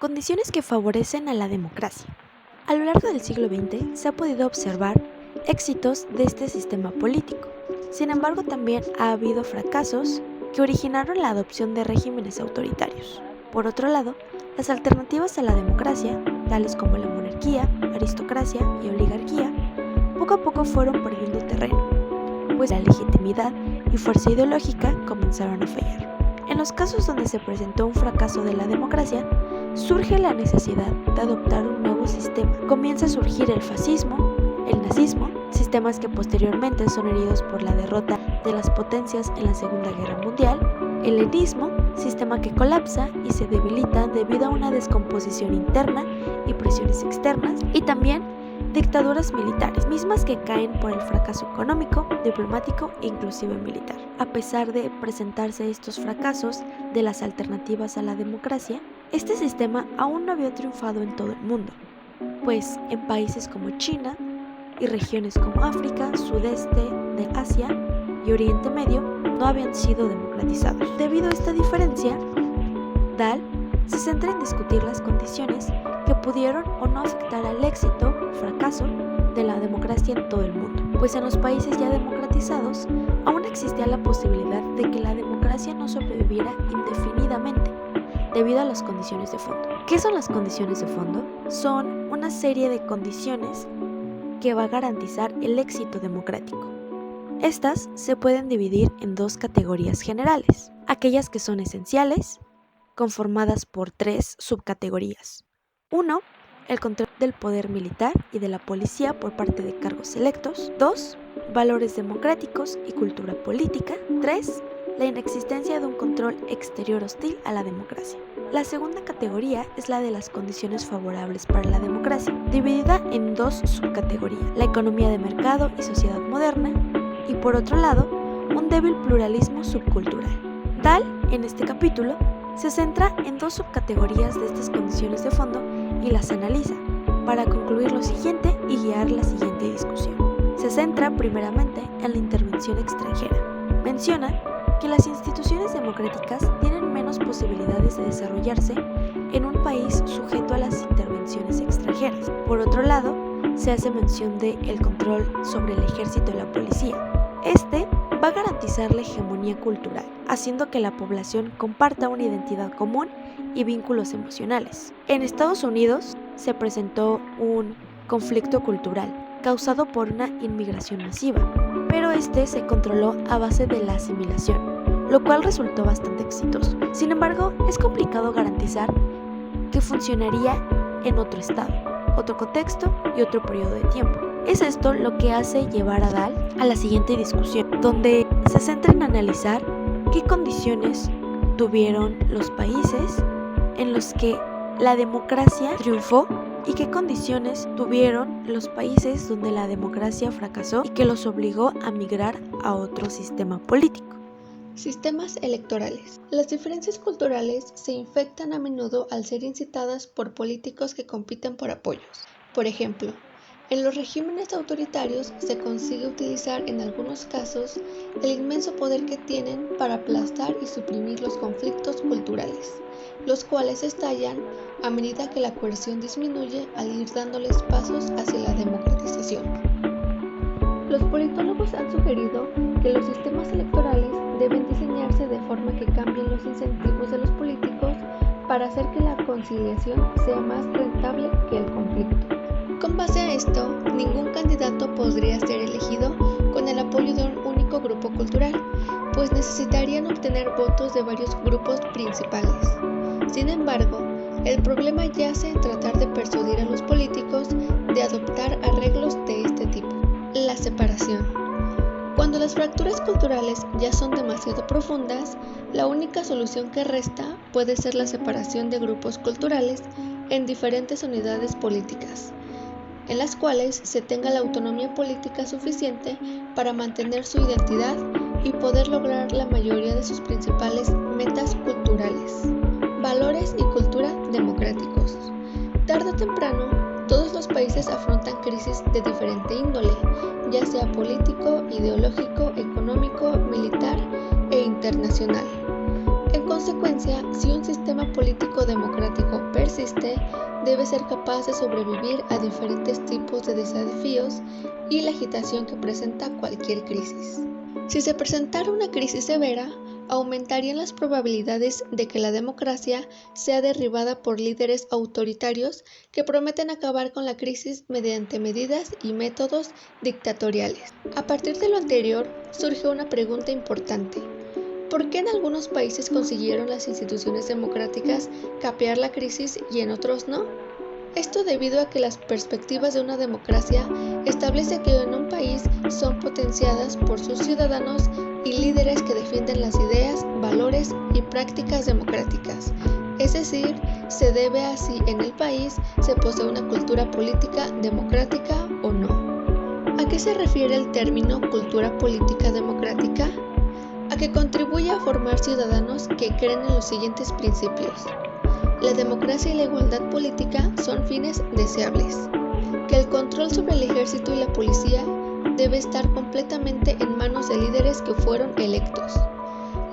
Condiciones que favorecen a la democracia. A lo largo del siglo XX se ha podido observar éxitos de este sistema político. Sin embargo, también ha habido fracasos que originaron la adopción de regímenes autoritarios. Por otro lado, las alternativas a la democracia, tales como la monarquía, aristocracia y oligarquía, poco a poco fueron perdiendo terreno, pues la legitimidad y fuerza ideológica comenzaron a fallar. En los casos donde se presentó un fracaso de la democracia, surge la necesidad de adoptar un nuevo sistema. Comienza a surgir el fascismo, el nazismo, sistemas que posteriormente son heridos por la derrota de las potencias en la Segunda Guerra Mundial, el helenismo, sistema que colapsa y se debilita debido a una descomposición interna y presiones externas, y también dictaduras militares, mismas que caen por el fracaso económico, diplomático e inclusive militar. A pesar de presentarse estos fracasos de las alternativas a la democracia, este sistema aún no había triunfado en todo el mundo, pues en países como China y regiones como África, sudeste de Asia y Oriente Medio no habían sido democratizados. Debido a esta diferencia, Dahl se centra en discutir las condiciones que pudieron o no afectar al éxito o fracaso de la democracia en todo el mundo, pues en los países ya democratizados aún existía la posibilidad de que la democracia no sobreviviera indefinidamente debido a las condiciones de fondo. ¿Qué son las condiciones de fondo? Son una serie de condiciones que va a garantizar el éxito democrático. Estas se pueden dividir en dos categorías generales: aquellas que son esenciales, conformadas por tres subcategorías. 1. El control del poder militar y de la policía por parte de cargos electos. 2. Valores democráticos y cultura política. 3. La inexistencia de un control exterior hostil a la democracia. La segunda categoría es la de las condiciones favorables para la democracia, dividida en dos subcategorías: la economía de mercado y sociedad moderna, y por otro lado, un débil pluralismo subcultural. Dahl, en este capítulo, se centra en dos subcategorías de estas condiciones de fondo y las analiza para concluir lo siguiente y guiar la siguiente discusión. Se centra primeramente en la intervención extranjera. Menciona que las instituciones democráticas tienen menos posibilidades de desarrollarse en un país sujeto a las intervenciones extranjeras. Por otro lado, se hace mención del control sobre el ejército y la policía. Este va a garantizar la hegemonía cultural, haciendo que la población comparta una identidad común y vínculos emocionales. En Estados Unidos se presentó un conflicto cultural causado por una inmigración masiva, pero este se controló a base de la asimilación, lo cual resultó bastante exitoso. Sin embargo, es complicado garantizar que funcionaría en otro estado, otro contexto y otro periodo de tiempo. Es esto lo que hace llevar a Dahl a la siguiente discusión, donde se centra en analizar qué condiciones tuvieron los países en los que la democracia triunfó y qué condiciones tuvieron los países donde la democracia fracasó y que los obligó a migrar a otro sistema político. Sistemas electorales. Las diferencias culturales se infectan a menudo al ser incitadas por políticos que compiten por apoyos. Por ejemplo, en los regímenes autoritarios se consigue utilizar en algunos casos el inmenso poder que tienen para aplastar y suprimir los conflictos culturales, los cuales estallan a medida que la coerción disminuye al ir dándoles pasos hacia la democratización. Los politólogos han sugerido que los sistemas electorales deben diseñarse de forma que cambien los incentivos de los políticos para hacer que la conciliación sea más rentable que el conflicto. Con base a esto, ningún candidato podría ser elegido con el apoyo de un único grupo cultural, pues necesitarían obtener votos de varios grupos principales. Sin embargo, el problema yace en tratar de persuadir a los políticos de adoptar arreglos de este tipo. La separación. Cuando las fracturas culturales ya son demasiado profundas, la única solución que resta puede ser la separación de grupos culturales en diferentes unidades políticas, en las cuales se tenga la autonomía política suficiente para mantener su identidad y poder lograr la mayoría de sus principales metas culturales. Valores y cultura democráticos. Tarde o temprano, todos los países afrontan crisis de diferente índole, ya sea político, ideológico, económico, militar e internacional. En consecuencia, si un sistema político democrático persiste, debe ser capaz de sobrevivir a diferentes tipos de desafíos y la agitación que presenta cualquier crisis. Si se presentara una crisis severa, aumentarían las probabilidades de que la democracia sea derribada por líderes autoritarios que prometen acabar con la crisis mediante medidas y métodos dictatoriales. A partir de lo anterior, surge una pregunta importante. ¿Por qué en algunos países consiguieron las instituciones democráticas capear la crisis y en otros no? Esto debido a que las perspectivas de una democracia establece que en un país son potenciadas por sus ciudadanos y líderes que defienden las ideas, valores y prácticas democráticas. Es decir, se debe a si en el país se posee una cultura política democrática o no. ¿A qué se refiere el término cultura política democrática? A que contribuye a formar ciudadanos que creen en los siguientes principios. La democracia y la igualdad política son fines deseables. Que el control sobre el ejército y la policía debe estar completamente en manos de líderes que fueron electos.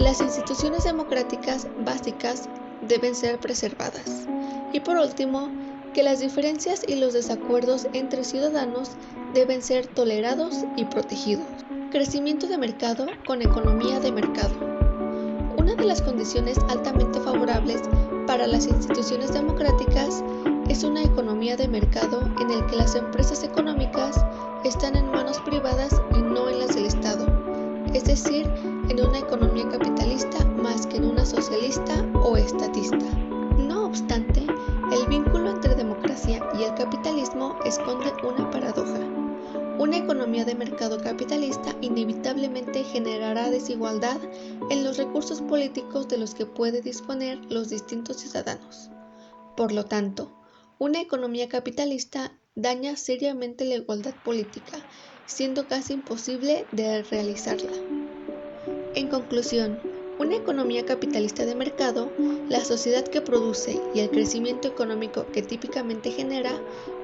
Las instituciones democráticas básicas deben ser preservadas. Y por último, que las diferencias y los desacuerdos entre ciudadanos deben ser tolerados y protegidos. Crecimiento de mercado con economía de mercado. Una de las condiciones altamente favorables para las instituciones democráticas es una economía de mercado en el que las empresas económicas están en manos privadas y no en las del Estado, es decir, en una economía capitalista más que en una socialista o estatista. No obstante, el vínculo entre democracia y el capitalismo esconde una paradoja. Una economía de mercado capitalista inevitablemente generará desigualdad en los recursos políticos de los que pueden disponer los distintos ciudadanos. Por lo tanto, una economía capitalista daña seriamente la igualdad política, siendo casi imposible de realizarla. En conclusión, una economía capitalista de mercado, la sociedad que produce y el crecimiento económico que típicamente genera,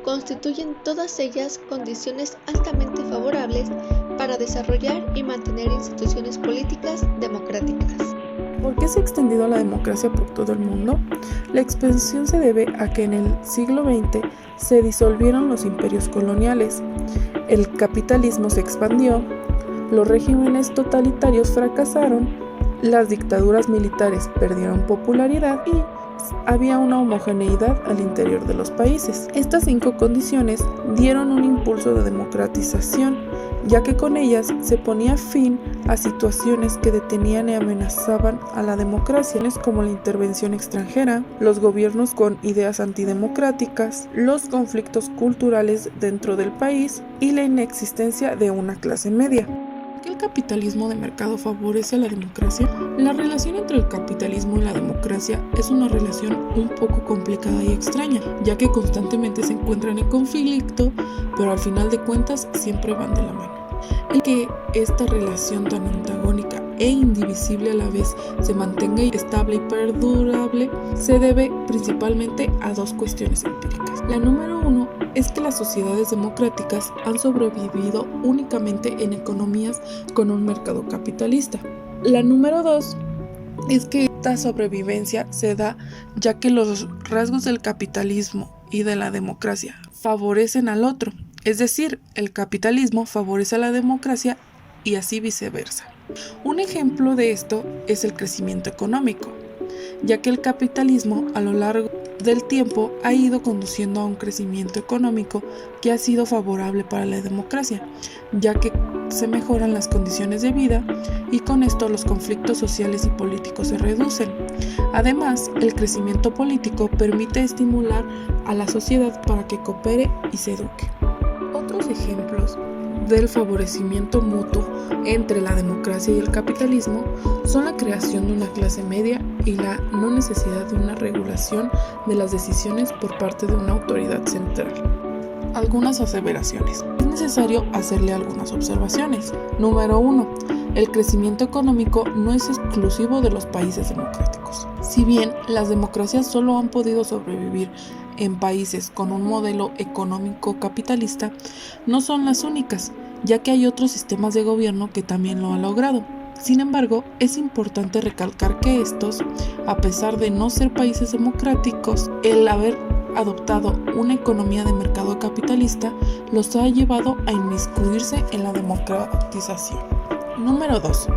constituyen todas ellas condiciones altamente favorables para desarrollar y mantener instituciones políticas democráticas. ¿Por qué se ha extendido la democracia por todo el mundo? La expansión se debe a que en el siglo XX se disolvieron los imperios coloniales, el capitalismo se expandió, los regímenes totalitarios fracasaron, las dictaduras militares perdieron popularidad y había una homogeneidad al interior de los países. Estas 5 condiciones dieron un impulso de democratización, ya que con ellas se ponía fin a situaciones que detenían y amenazaban a la democracia, como la intervención extranjera, los gobiernos con ideas antidemocráticas, los conflictos culturales dentro del país y la inexistencia de una clase media. ¿Por qué el capitalismo de mercado favorece a la democracia? La relación entre el capitalismo y la democracia es una relación un poco complicada y extraña, ya que constantemente se encuentran en conflicto, pero al final de cuentas siempre van de la mano. El que esta relación tan antagónica e indivisible a la vez se mantenga estable y perdurable se debe principalmente a 2 cuestiones empíricas. La número 1 es que las sociedades democráticas han sobrevivido únicamente en economías con un mercado capitalista. La número 2 es que esta sobrevivencia se da ya que los rasgos del capitalismo y de la democracia favorecen al otro. Es decir, el capitalismo favorece a la democracia y así viceversa. Un ejemplo de esto es el crecimiento económico, ya que el capitalismo a lo largo del tiempo ha ido conduciendo a un crecimiento económico que ha sido favorable para la democracia, ya que se mejoran las condiciones de vida y con esto los conflictos sociales y políticos se reducen. Además, el crecimiento político permite estimular a la sociedad para que coopere y se eduque. Otros ejemplos del favorecimiento mutuo entre la democracia y el capitalismo son la creación de una clase media y la no necesidad de una regulación de las decisiones por parte de una autoridad central. Algunas aseveraciones. Es necesario hacerle algunas observaciones. Número 1. El crecimiento económico no es exclusivo de los países democráticos. Si bien las democracias solo han podido sobrevivir en países con un modelo económico capitalista, no son las únicas, ya que hay otros sistemas de gobierno que también lo han logrado. Sin embargo, es importante recalcar que estos, a pesar de no ser países democráticos, el haber adoptado una economía de mercado capitalista los ha llevado a inmiscuirse en la democratización. Número 2.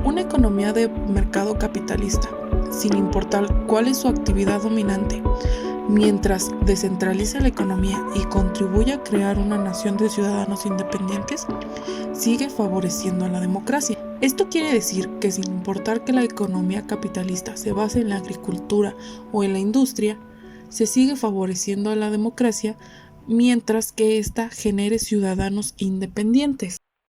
Una economía de mercado capitalista, sin importar cuál es su actividad dominante, mientras descentraliza la economía y contribuye a crear una nación de ciudadanos independientes, sigue favoreciendo a la democracia. Esto quiere decir que sin importar que la economía capitalista se base en la agricultura o en la industria, se sigue favoreciendo a la democracia mientras que ésta genere ciudadanos independientes.